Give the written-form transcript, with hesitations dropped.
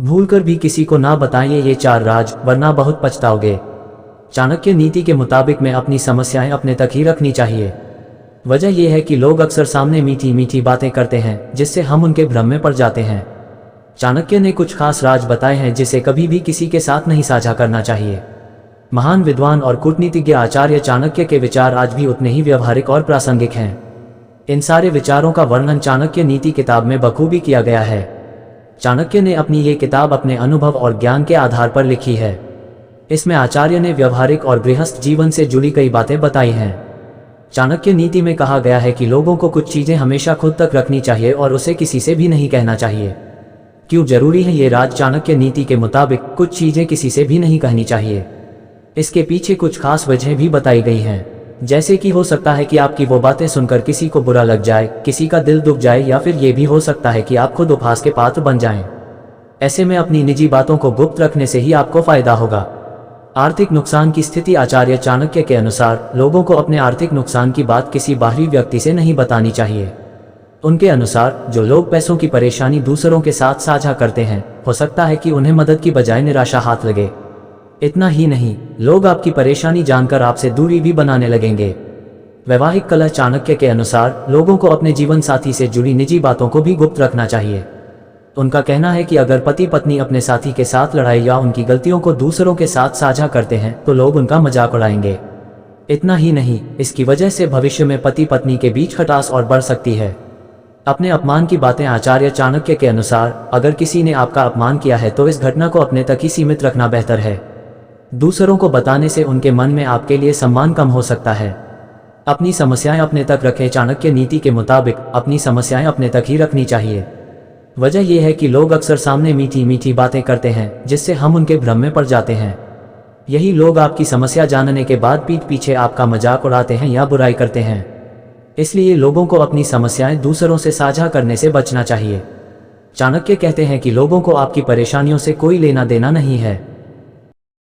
भूलकर भी किसी को ना बताइए ये 4 राज, वरना बहुत पछताओगे। चाणक्य नीति के मुताबिक में अपनी समस्याएं अपने तक ही रखनी चाहिए। वजह यह है कि लोग अक्सर सामने मीठी मीठी बातें करते हैं जिससे हम उनके भ्रम में पड़ जाते हैं। चाणक्य ने कुछ खास राज बताए हैं जिसे कभी भी किसी के साथ नहीं साझा करना चाहिए। महान विद्वान और कूटनीतिज्ञ आचार्य चाणक्य के विचार आज भी उतने ही व्यवहारिक और प्रासंगिक हैं। इन सारे विचारों का वर्णन चाणक्य नीति किताब में बखूबी किया गया है। चाणक्य ने अपनी ये किताब अपने अनुभव और ज्ञान के आधार पर लिखी है। इसमें आचार्य ने व्यवहारिक और गृहस्थ जीवन से जुड़ी कई बातें बताई हैं। चाणक्य नीति में कहा गया है कि लोगों को कुछ चीजें हमेशा खुद तक रखनी चाहिए और उसे किसी से भी नहीं कहना चाहिए। क्यों जरूरी है ये राज? चाणक्य नीति के मुताबिक कुछ चीजें किसी से भी नहीं कहनी चाहिए। इसके पीछे कुछ खास वजहें भी बताई गई हैं, जैसे कि हो सकता है कि आपकी वो बातें सुनकर किसी को बुरा लग जाए, किसी का दिल दुख जाए, या फिर ये भी हो सकता है कि आप खुद उपहास के पात्र बन जाएं। ऐसे में अपनी निजी बातों को गुप्त रखने से ही आपको फायदा होगा। आर्थिक नुकसान की स्थिति। आचार्य चाणक्य के अनुसार लोगों को अपने आर्थिक नुकसान की बात किसी बाहरी व्यक्ति से नहीं बतानी चाहिए। उनके अनुसार जो लोग पैसों की परेशानी दूसरों के साथ साझा करते हैं, हो सकता है कि उन्हें मदद की बजाय निराशा हाथ लगे। इतना ही नहीं, लोग आपकी परेशानी जानकर आपसे दूरी भी बनाने लगेंगे। वैवाहिक कलह। चाणक्य के अनुसार लोगों को अपने जीवन साथी से जुड़ी निजी बातों को भी गुप्त रखना चाहिए। उनका कहना है कि अगर पति पत्नी अपने साथी के साथ लड़ाई या उनकी गलतियों को दूसरों के साथ साझा करते हैं तो लोग उनका मजाक उड़ाएंगे। इतना ही नहीं, इसकी वजह से भविष्य में पति पत्नी के बीच खटास और बढ़ सकती है। अपने अपमान की बातें। आचार्य चाणक्य के अनुसार अगर किसी ने आपका अपमान किया है तो इस घटना को अपने तक ही सीमित रखना बेहतर है। दूसरों को बताने से उनके मन में आपके लिए सम्मान कम हो सकता है। अपनी समस्याएं अपने तक रखें। चाणक्य नीति के मुताबिक अपनी समस्याएं अपने तक ही रखनी चाहिए। वजह यह है कि लोग अक्सर सामने मीठी मीठी बातें करते हैं जिससे हम उनके भ्रम में पड़ जाते हैं। यही लोग आपकी समस्या जानने के बाद पीठ पीछे आपका मजाक उड़ाते हैं या बुराई करते हैं। इसलिए लोगों को अपनी समस्याएं दूसरों से साझा करने से बचना चाहिए। चाणक्य कहते हैं कि लोगों को आपकी परेशानियों से कोई लेना देना नहीं है।